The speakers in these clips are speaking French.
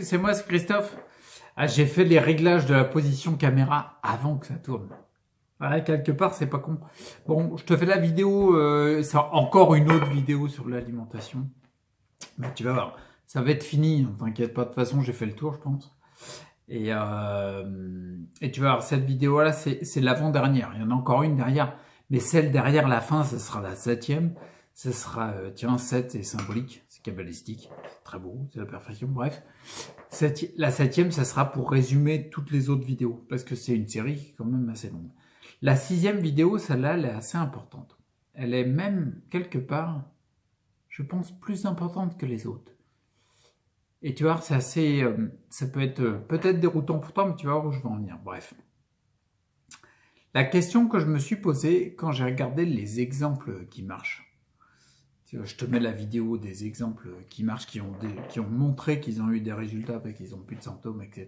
c'est moi, c'est Christophe. Ah, j'ai fait les réglages de la position caméra avant que ça tourne. Ouais, quelque part, c'est pas con. Bon, je te fais la vidéo, c'est encore une autre vidéo sur l'alimentation. Mais tu vas voir, ça va être fini, hein, t'inquiète pas, de toute façon, j'ai fait le tour, je pense. Et tu vas voir, cette vidéo-là, c'est l'avant-dernière. Il y en a encore une derrière. Mais celle derrière la fin, ce sera la 7e. Ce sera, tiens, 7 est symbolique, c'est cabalistique, c'est très beau, c'est la perfection, bref. La 7e, ça sera pour résumer toutes les autres vidéos, parce que c'est une série qui est quand même assez longue. La 6e vidéo, celle-là, elle est assez importante. Elle est même, quelque part, je pense, plus importante que les autres. Et tu vois, c'est assez, ça peut être peut-être déroutant pour toi, mais tu vas voir où je vais en venir. Bref. La question que je me suis posée quand j'ai regardé les exemples qui marchent, je te mets la vidéo des exemples qui marchent, qui ont montré qu'ils ont eu des résultats et qu'ils n'ont plus de symptômes, etc.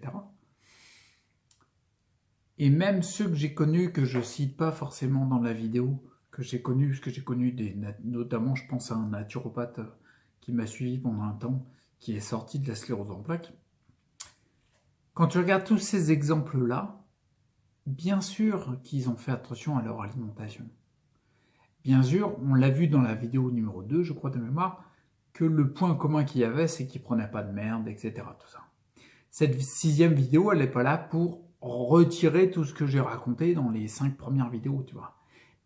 Et même ceux que j'ai connus, que je cite pas forcément dans la vidéo, que j'ai connus, parce que j'ai connu notamment, je pense à un naturopathe qui m'a suivi pendant un temps, qui est sorti de la sclérose en plaques. Quand tu regardes tous ces exemples-là, bien sûr qu'ils ont fait attention à leur alimentation. Bien sûr, on l'a vu dans la vidéo numéro 2, je crois de mémoire, que le point commun qu'il y avait, c'est qu'ils ne prenaient pas de merde, etc. Tout ça. Cette 6e vidéo, elle n'est pas là pour retirer tout ce que j'ai raconté dans les 5 premières vidéos, tu vois.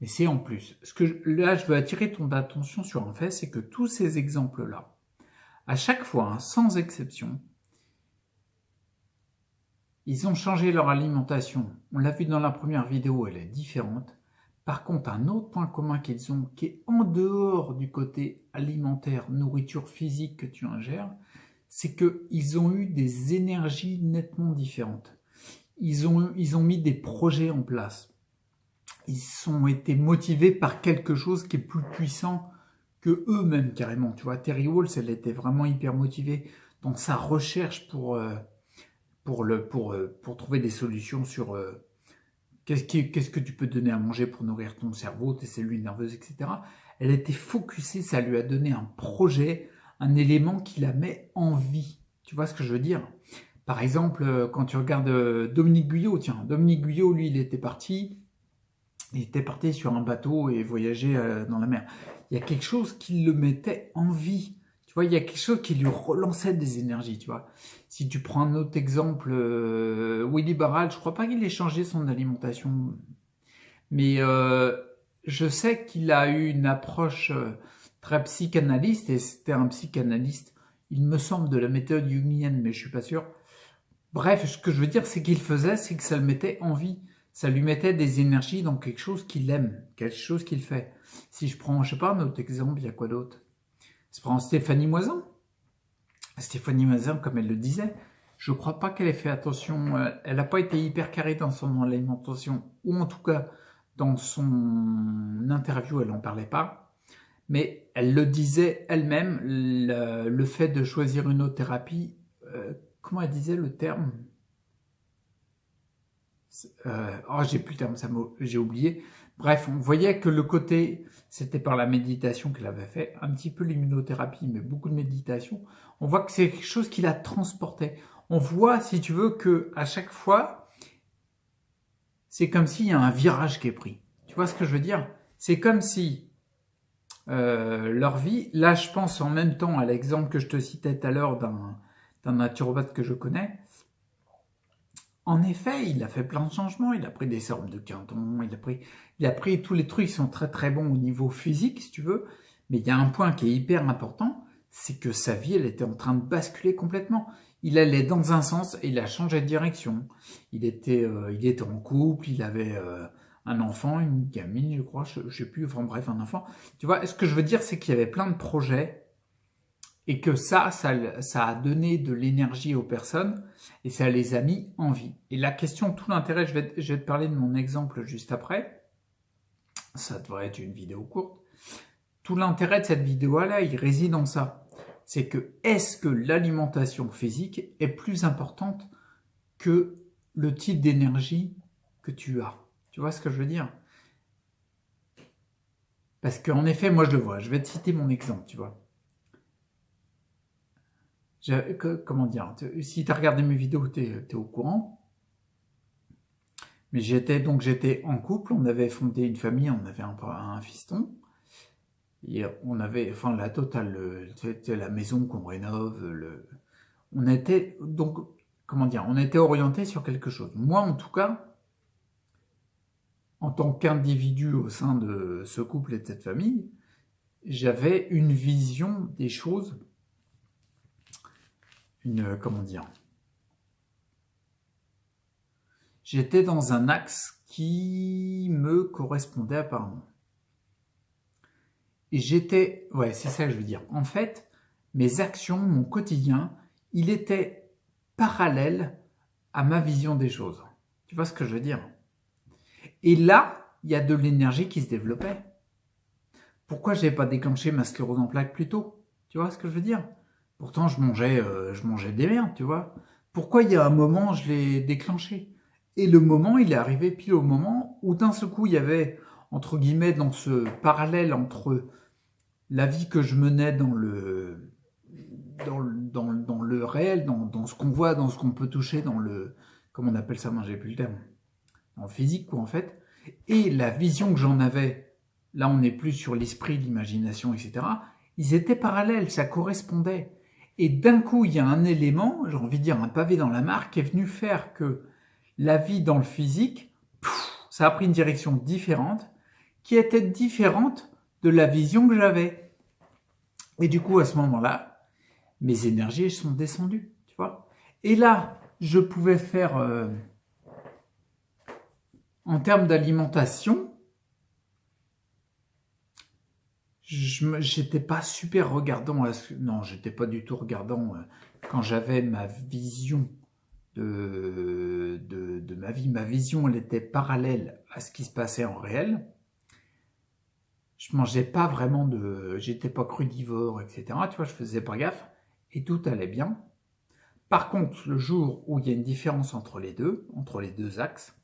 Mais c'est en plus. Là, je veux attirer ton attention sur un fait, c'est que tous ces exemples-là, à chaque fois, hein, sans exception, ils ont changé leur alimentation. On l'a vu dans la première vidéo, elle est différente. Par contre, un autre point commun qu'ils ont, qui est en dehors du côté alimentaire, nourriture physique que tu ingères, c'est qu'ils ont eu des énergies nettement différentes. Ils ont mis des projets en place. Ils ont été motivés par quelque chose qui est plus puissant que eux-mêmes carrément. Tu vois, Terry Wahls, elle était vraiment hyper motivée dans sa recherche pour trouver des solutions sur qu'est-ce que tu peux donner à manger pour nourrir ton cerveau, tes cellules nerveuses, etc. Elle était focusée, ça lui a donné un projet, un élément qui la met en vie. Tu vois ce que je veux dire? Par exemple, quand tu regardes Dominique Guyot, tiens, Dominique Guyot, lui, il était parti sur un bateau et voyageait dans la mer. Il y a quelque chose qui le mettait en vie. Tu vois, il y a quelque chose qui lui relançait des énergies, tu vois. Si tu prends un autre exemple, Willy Barral, je crois pas qu'il ait changé son alimentation, mais je sais qu'il a eu une approche très psychanalyste, et c'était un psychanalyste, il me semble, de la méthode jungienne, mais je suis pas sûr. Bref, ce que je veux dire, c'est qu'il faisait, c'est que ça le mettait en vie. Ça lui mettait des énergies dans quelque chose qu'il aime, quelque chose qu'il fait. Si je prends, je sais pas, un autre exemple, il y a quoi d'autre? Je prends Stéphanie Moisin. Stéphanie Moisin, comme elle le disait, je crois pas qu'elle ait fait attention, elle n'a pas été hyper carrée dans son alimentation, ou en tout cas, dans son interview, elle n'en parlait pas. Mais elle le disait elle-même, le fait de choisir une autre thérapie, comment elle disait le terme? J'ai plus le terme, j'ai oublié. Bref, on voyait que le côté, c'était par la méditation qu'elle avait fait, un petit peu l'immunothérapie, mais beaucoup de méditation. On voit que c'est quelque chose qui la transportait. On voit, si tu veux, que à chaque fois, c'est comme s'il y a un virage qui est pris. Tu vois ce que je veux dire? C'est comme si leur vie, là je pense en même temps à l'exemple que je te citais tout à l'heure d'un naturopathe que je connais. En effet, il a fait plein de changements, il a pris des sortes de quinton, il a pris tous les trucs qui sont très très bons au niveau physique, si tu veux, mais il y a un point qui est hyper important, c'est que sa vie, elle était en train de basculer complètement. Il allait dans un sens et il a changé de direction. Il était en couple, il avait un enfant, une gamine, je crois, je sais plus, enfin bref, un enfant. Tu vois, ce que je veux dire, c'est qu'il y avait plein de projets et que ça a donné de l'énergie aux personnes et ça les a mis en vie. Et la question, tout l'intérêt, je vais te parler de mon exemple juste après, ça devrait être une vidéo courte, tout l'intérêt de cette vidéo-là, il réside en ça. C'est que, est-ce que l'alimentation physique est plus importante que le type d'énergie que tu as? Tu vois ce que je veux dire? Parce qu'en effet, moi je le vois, je vais te citer mon exemple, tu vois. comment dire, si tu as regardé mes vidéos, tu es au courant. Mais j'étais en couple, on avait fondé une famille, on avait un fiston. Et on avait, enfin, la totale, c'était la maison qu'on rénove. On était, donc, comment dire, on était orienté sur quelque chose. Moi, en tout cas, en tant qu'individu au sein de ce couple et de cette famille, j'avais une vision des choses, comment dire, j'étais dans un axe qui me correspondait apparemment. Et ouais, c'est ça que je veux dire. En fait, mes actions, mon quotidien, il était parallèle à ma vision des choses. Tu vois ce que je veux dire? Et là, il y a de l'énergie qui se développait. Pourquoi je n'avais pas déclenché ma sclérose en plaques plus tôt? Tu vois ce que je veux dire? Pourtant, je mangeais des merdes, tu vois. Pourquoi il y a un moment, je l'ai déclenché? Et le moment, il est arrivé pile au moment où d'un seul coup, il y avait, entre guillemets, dans ce parallèle entre la vie que je menais dans le réel, dans ce qu'on voit, dans ce qu'on peut toucher, dans le, comment on appelle ça, moi j'ai plus le terme, dans le physique quoi en fait, et la vision que j'en avais, là on n'est plus sur l'esprit, l'imagination, etc., ils étaient parallèles, ça correspondait. Et d'un coup, il y a un élément, j'ai envie de dire un pavé dans la mare, qui est venu faire que la vie dans le physique, ça a pris une direction différente, qui était différente de la vision que j'avais. Et du coup, à ce moment-là, mes énergies sont descendues, tu vois. Et là, je pouvais faire, en termes d'alimentation, j'étais pas super regardant, non, j'étais pas du tout regardant quand j'avais ma vision de ma vie. Ma vision, elle était parallèle à ce qui se passait en réel. Je mangeais pas vraiment j'étais pas crudivore, etc. Tu vois, je faisais pas gaffe et tout allait bien. Par contre, le jour où il y a une différence entre les deux axes,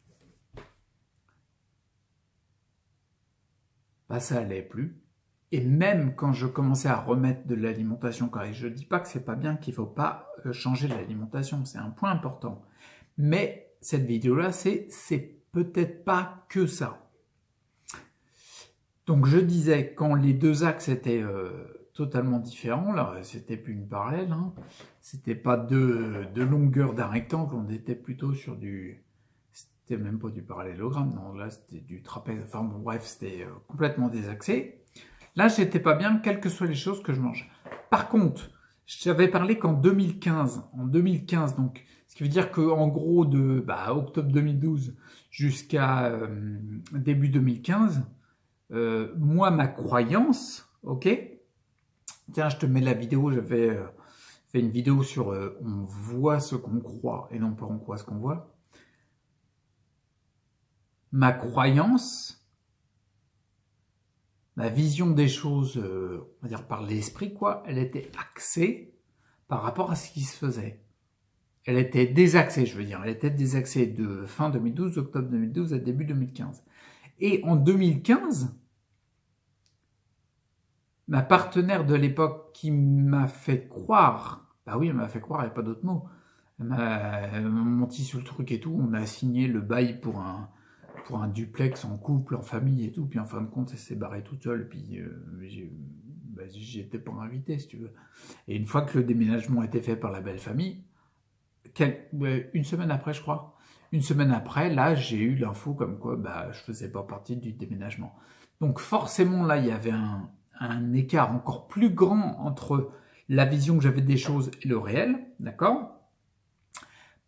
bah ça allait plus. Et même quand je commençais à remettre de l'alimentation correcte, je dis pas que c'est pas bien, qu'il faut pas changer l'alimentation, c'est un point important. Mais cette vidéo-là, c'est peut-être pas que ça. Donc je disais, quand les deux axes étaient totalement différents, là, c'était plus une parallèle, hein, c'était pas deux longueurs d'un rectangle, on était plutôt sur c'était même pas du parallélogramme, non, là c'était du trapèze, enfin bon, bref, c'était complètement désaxé. Là, j'étais pas bien, quelles que soient les choses que je mange. Par contre, je t'avais parlé qu'en 2015, donc, ce qui veut dire qu'en gros, de octobre 2012 jusqu'à début 2015, moi, ma croyance, ok, tiens, je te mets la vidéo, j'avais fait une vidéo sur on voit ce qu'on croit et non pas on croit ce qu'on voit. Ma croyance, ma vision des choses, on va dire par l'esprit, quoi, elle était axée par rapport à ce qui se faisait. Elle était désaxée, je veux dire, elle était désaxée de fin 2012, octobre 2012 à début 2015. Et en 2015, ma partenaire de l'époque qui m'a fait croire, bah oui, elle m'a fait croire, il n'y a pas d'autre mot, elle m'a menti sur le truc et tout, on a signé le bail pour un duplex en couple, en famille et tout, puis en fin de compte, elle s'est barrée toute seule, puis j'étais pas invité, si tu veux. Et une fois que le déménagement était fait par la belle famille, une semaine après, je crois, une semaine après, là, j'ai eu l'info comme quoi je faisais pas partie du déménagement. Donc forcément, là, il y avait un écart encore plus grand entre la vision que j'avais des choses et le réel, d'accord?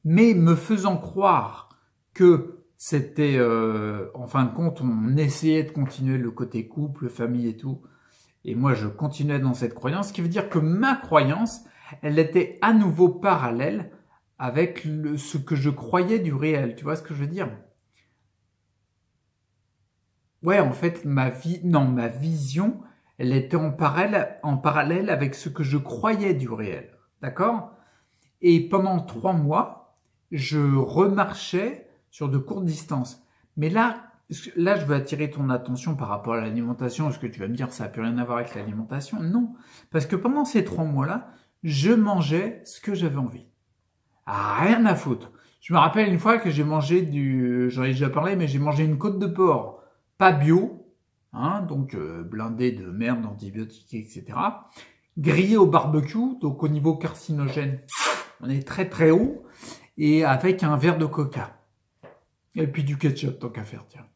Mais me faisant croire que c'était, en fin de compte, on essayait de continuer le côté couple, famille et tout, et moi je continuais dans cette croyance, ce qui veut dire que ma croyance, elle était à nouveau parallèle avec ce que je croyais du réel, tu vois ce que je veux dire? Ouais, en fait, ma vision, elle était en parallèle avec ce que je croyais du réel, d'accord? Et pendant 3 mois, je remarchais sur de courtes distances. Mais là, je veux attirer ton attention par rapport à l'alimentation. Est-ce que tu vas me dire ça n'a plus rien à voir avec l'alimentation? Non, parce que pendant ces 3 mois-là, je mangeais ce que j'avais envie. Ah, rien à foutre. Je me rappelle une fois que j'ai mangé j'en ai déjà parlé, mais j'ai mangé une côte de porc, pas bio, hein, donc blindée de merde, d'antibiotiques, etc. Grillée au barbecue, donc au niveau carcinogène, on est très très haut, et avec un verre de coca. Et puis du ketchup, tant qu'à faire, tiens.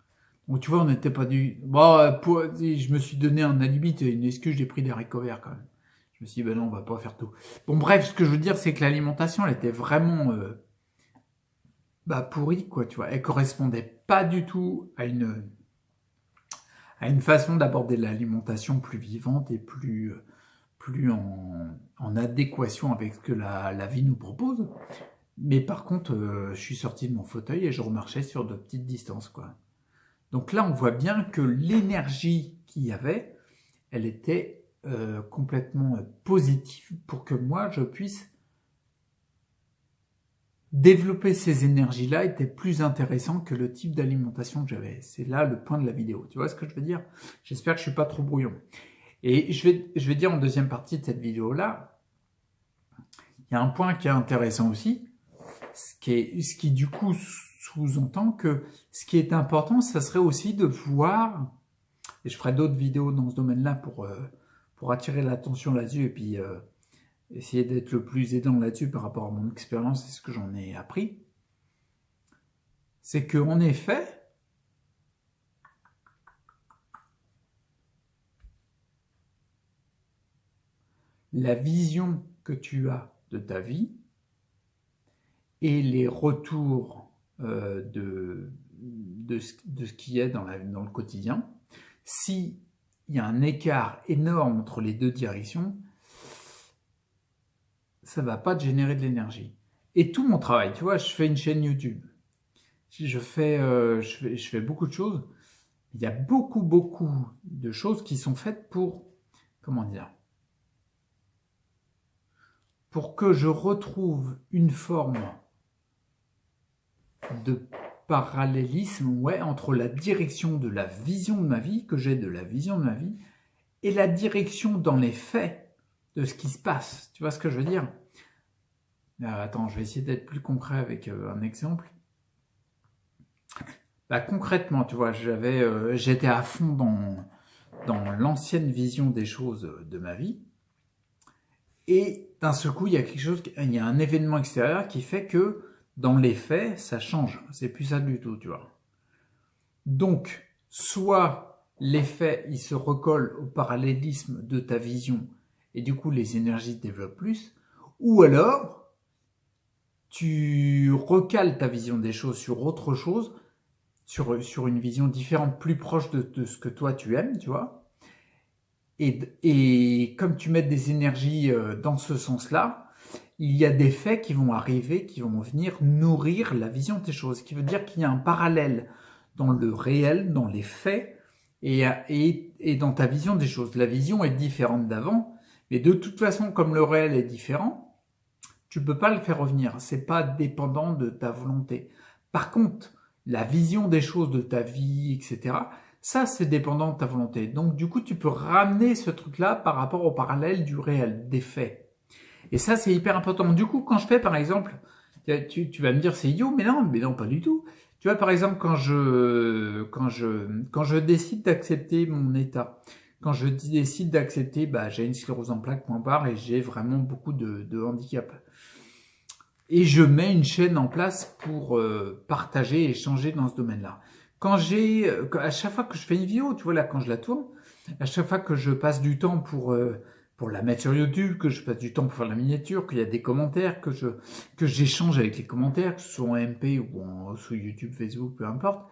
Donc tu vois, on n'était pas du... Bon, je me suis donné un alibi, une excuse, j'ai pris des haricots verts quand même. Je me suis dit, ben non, on va pas faire tout. Bon, bref, ce que je veux dire, c'est que l'alimentation, elle était vraiment pourrie, quoi, tu vois. Elle correspondait pas du tout à une façon d'aborder l'alimentation plus vivante et plus en adéquation avec ce que la vie nous propose. Mais par contre, je suis sorti de mon fauteuil et je remarchais sur de petites distances, quoi. Donc là, on voit bien que l'énergie qu'il y avait, elle était complètement positive pour que moi, je puisse développer ces énergies-là était plus intéressant que le type d'alimentation que j'avais. C'est là le point de la vidéo. Tu vois ce que je veux dire? J'espère que je suis pas trop brouillon. Et je vais dire en deuxième partie de cette vidéo-là, il y a un point qui est intéressant aussi, ce qui du coup sous-entend que ce qui est important, ça serait aussi de voir, et je ferai d'autres vidéos dans ce domaine-là pour attirer l'attention là-dessus et puis essayer d'être le plus aidant là-dessus par rapport à mon expérience et ce que j'en ai appris, c'est qu'en effet, la vision que tu as de ta vie et les retours de ce qui est dans le quotidien, s'il y a un écart énorme entre les deux directions, ça va pas te générer de l'énergie. Et tout mon travail, tu vois, je fais une chaîne YouTube. Je fais beaucoup de choses. Il y a beaucoup de choses qui sont faites pour, comment dire, pour que je retrouve une forme de parallélisme, ouais, entre la direction de la vision de ma vie, que j'ai de la vision de ma vie, et la direction dans les faits de ce qui se passe. Tu vois ce que je veux dire? Attends, je vais essayer d'être plus concret avec un exemple. Concrètement, tu vois, j'étais à fond dans l'ancienne vision des choses de ma vie, et d'un seul coup, il y a un événement extérieur qui fait que dans les faits, ça change. C'est plus ça du tout, tu vois. Donc, soit les faits, ils se recollent au parallélisme de ta vision et du coup, les énergies se développent plus, ou alors, tu recales ta vision des choses sur autre chose, sur une vision différente, plus proche de ce que toi tu aimes, tu vois. Et comme tu mets des énergies dans ce sens-là, il y a des faits qui vont arriver, qui vont venir nourrir la vision de tes choses. Ce qui veut dire qu'il y a un parallèle dans le réel, dans les faits, et dans ta vision des choses. La vision est différente d'avant, mais de toute façon, comme le réel est différent, tu peux pas le faire revenir. C'est pas dépendant de ta volonté. Par contre, la vision des choses de ta vie, etc., ça, c'est dépendant de ta volonté. Donc, du coup, tu peux ramener ce truc-là par rapport au parallèle du réel, des faits. Et ça, c'est hyper important. Du coup, quand je fais, par exemple, tu vas me dire, c'est idiot, mais non, pas du tout. Tu vois, par exemple, quand je décide d'accepter mon état, quand je décide d'accepter, j'ai une sclérose en plaques, point barre, et j'ai vraiment beaucoup de handicap. Et je mets une chaîne en place pour partager et échanger dans ce domaine-là. À chaque fois que je fais une vidéo, tu vois là, quand je la tourne, à chaque fois que je passe du temps pour la mettre sur YouTube, que je passe du temps pour faire la miniature, qu'il y a des commentaires, que j'échange avec les commentaires, que ce soit en MP ou sur YouTube, Facebook, peu importe,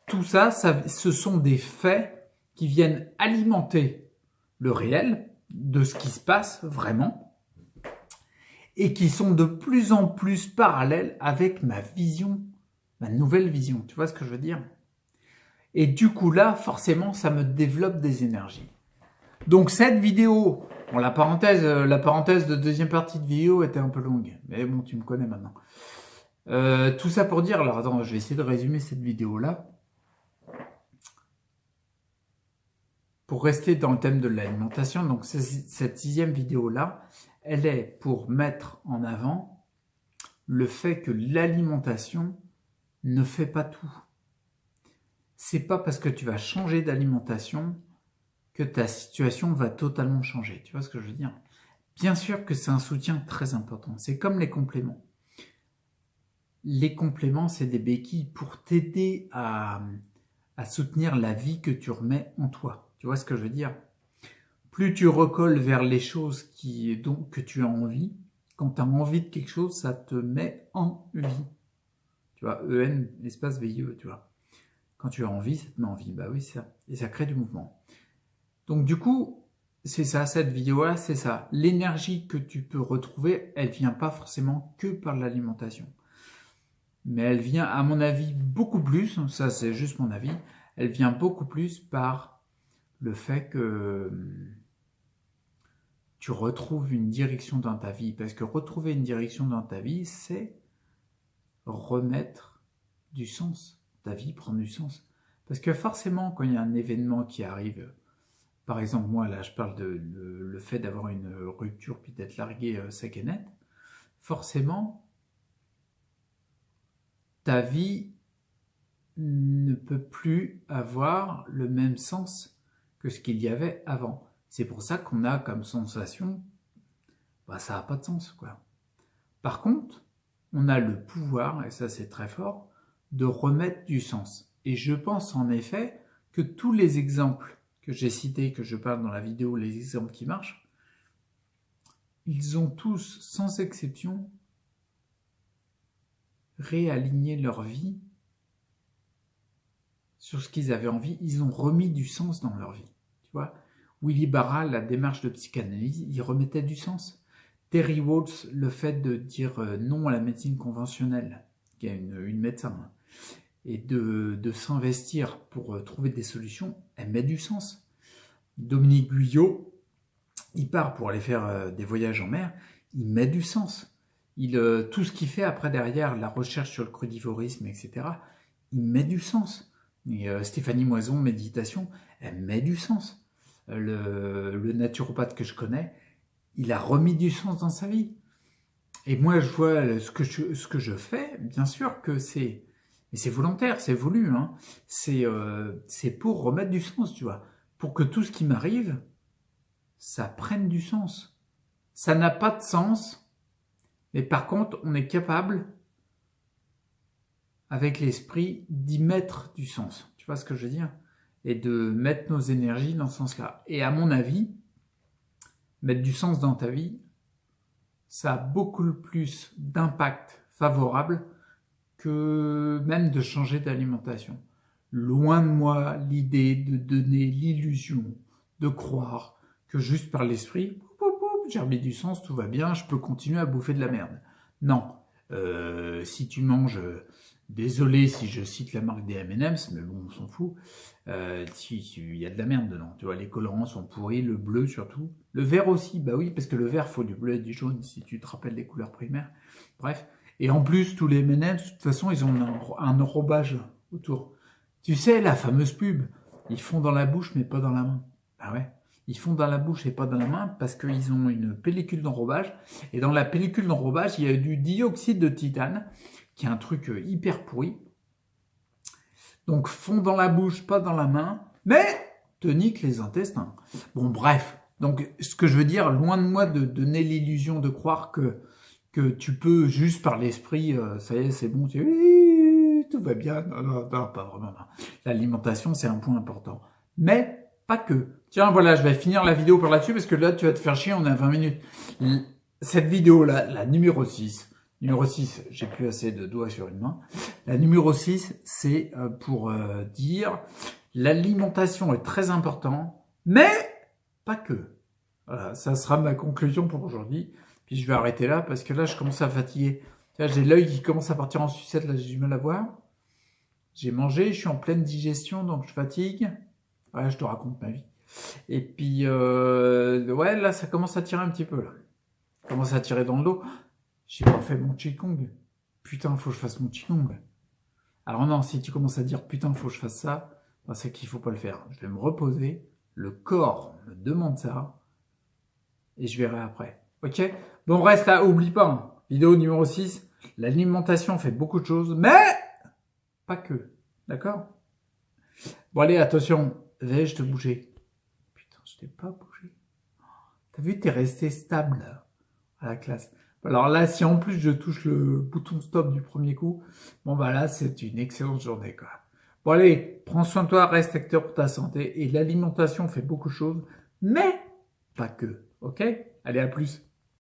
tout ça, ce sont des faits qui viennent alimenter le réel de ce qui se passe vraiment, et qui sont de plus en plus parallèles avec ma vision, ma nouvelle vision. Tu vois ce que je veux dire? Et du coup là, forcément, ça me développe des énergies. Donc cette vidéo, bon, la parenthèse de deuxième partie de vidéo était un peu longue, mais bon, tu me connais maintenant. Tout ça pour dire, alors attends, je vais essayer de résumer cette vidéo-là. Pour rester dans le thème de l'alimentation, donc cette 6e vidéo-là, elle est pour mettre en avant le fait que l'alimentation ne fait pas tout. C'est pas parce que tu vas changer d'alimentation que ta situation va totalement changer. Tu vois ce que je veux dire? Bien sûr que c'est un soutien très important. C'est comme les compléments. Les compléments, c'est des béquilles pour t'aider à soutenir la vie que tu remets en toi. Tu vois ce que je veux dire? Plus tu recolles vers les choses que tu as envie, quand tu as envie de quelque chose, ça te met en vie. Tu vois, EN, espace VIE, tu vois. Quand tu as envie, ça te met en vie. Bah oui, c'est ça. Et ça crée du mouvement. Donc du coup, c'est ça, cette vidéo-là, c'est ça. L'énergie que tu peux retrouver, elle vient pas forcément que par l'alimentation. Mais elle vient, à mon avis, beaucoup plus, ça c'est juste mon avis, elle vient beaucoup plus par le fait que tu retrouves une direction dans ta vie. Parce que retrouver une direction dans ta vie, c'est remettre du sens. Ta vie prend du sens. Parce que forcément, quand il y a un événement qui arrive, par exemple, moi, là, je parle de le fait d'avoir une rupture puis d'être largué sec et net, forcément, ta vie ne peut plus avoir le même sens que ce qu'il y avait avant. C'est pour ça qu'on a comme sensation, bah, ça n'a pas de sens, quoi. Par contre, on a le pouvoir, et ça c'est très fort, de remettre du sens. Et je pense en effet que tous les exemples que j'ai cités, que je parle dans la vidéo, les exemples qui marchent, ils ont tous, sans exception, réaligné leur vie sur ce qu'ils avaient envie. Ils ont remis du sens dans leur vie. Tu vois, Willy Barra, la démarche de psychanalyse, il remettait du sens. Terry Waltz, le fait de dire non à la médecine conventionnelle, qui est une médecin, et de s'investir pour trouver des solutions, elle met du sens. Dominique Guyot, il part pour aller faire des voyages en mer, il met du sens. Tout ce qu'il fait après derrière, la recherche sur le crudivorisme, etc., il met du sens. Et Stéphanie Moison, méditation, elle met du sens. Le naturopathe que je connais, il a remis du sens dans sa vie. Et moi, je vois ce que je fais, bien sûr que c'est... Mais c'est volontaire, c'est voulu. Hein. C'est pour remettre du sens, tu vois. Pour que tout ce qui m'arrive, ça prenne du sens. Ça n'a pas de sens, mais par contre, on est capable, avec l'esprit, d'y mettre du sens. Tu vois ce que je veux dire? Et de mettre nos énergies dans ce sens-là. Et à mon avis, mettre du sens dans ta vie, ça a beaucoup plus d'impact favorable que même de changer d'alimentation. Loin de moi l'idée de donner l'illusion de croire que juste par l'esprit, j'ai remis du sens, tout va bien, je peux continuer à bouffer de la merde. Non. Si tu manges, désolé si je cite la marque des M&M's, mais bon, on s'en fout, il y a de la merde dedans. Tu vois, les colorants sont pourris, le bleu surtout. Le vert aussi, bah oui, parce que le vert, faut du bleu et du jaune, si tu te rappelles les couleurs primaires. Bref. Et en plus, tous les M&M's, de toute façon, ils ont un enrobage autour. Tu sais, la fameuse pub, ils font dans la bouche, mais pas dans la main. Ah ouais. Ils font dans la bouche et pas dans la main parce qu'ils ont une pellicule d'enrobage. Et dans la pellicule d'enrobage, il y a du dioxyde de titane, qui est un truc hyper pourri. Donc, font dans la bouche, pas dans la main, mais te nique les intestins. Bon, bref. Donc, ce que je veux dire, loin de moi de donner l'illusion de croire que tu peux, juste par l'esprit, ça y est, c'est bon, tout va bien. Non, pas vraiment. L'alimentation, c'est un point important. Mais pas que. Tiens, voilà, je vais finir la vidéo par là-dessus, parce que là, tu vas te faire chier, on est à 20 minutes. Cette vidéo-là, la numéro 6, j'ai plus assez de doigts sur une main. La numéro 6, c'est pour dire l'alimentation est très importante, mais pas que. Voilà, ça sera ma conclusion pour aujourd'hui. Puis je vais arrêter là parce que là, je commence à fatiguer. J'ai l'œil qui commence à partir en sucette, là, j'ai du mal à voir. J'ai mangé, je suis en pleine digestion, donc je fatigue. Ouais, je te raconte ma vie. Et puis, ouais, là, ça commence à tirer un petit peu, là. Ça commence à tirer dans le dos. J'ai pas fait mon Qigong. Putain, faut que je fasse mon Qigong. Alors non, si tu commences à dire, putain, faut que je fasse ça, ben, c'est qu'il faut pas le faire. Je vais me reposer. Le corps me demande ça. Et je verrai après. Ok? Bon, reste là, oublie pas. Hein. Vidéo numéro 6. L'alimentation fait beaucoup de choses, mais pas que. D'accord? Bon, allez, attention. Vais-je te bouger? Putain, je t'ai pas bougé. T'as vu, t'es resté stable là, à la classe. Alors là, si en plus je touche le bouton stop du premier coup, bon bah là, c'est une excellente journée, quoi. Bon, allez, prends soin de toi, reste acteur pour ta santé. Et l'alimentation fait beaucoup de choses, mais pas que. Ok? Allez, à plus.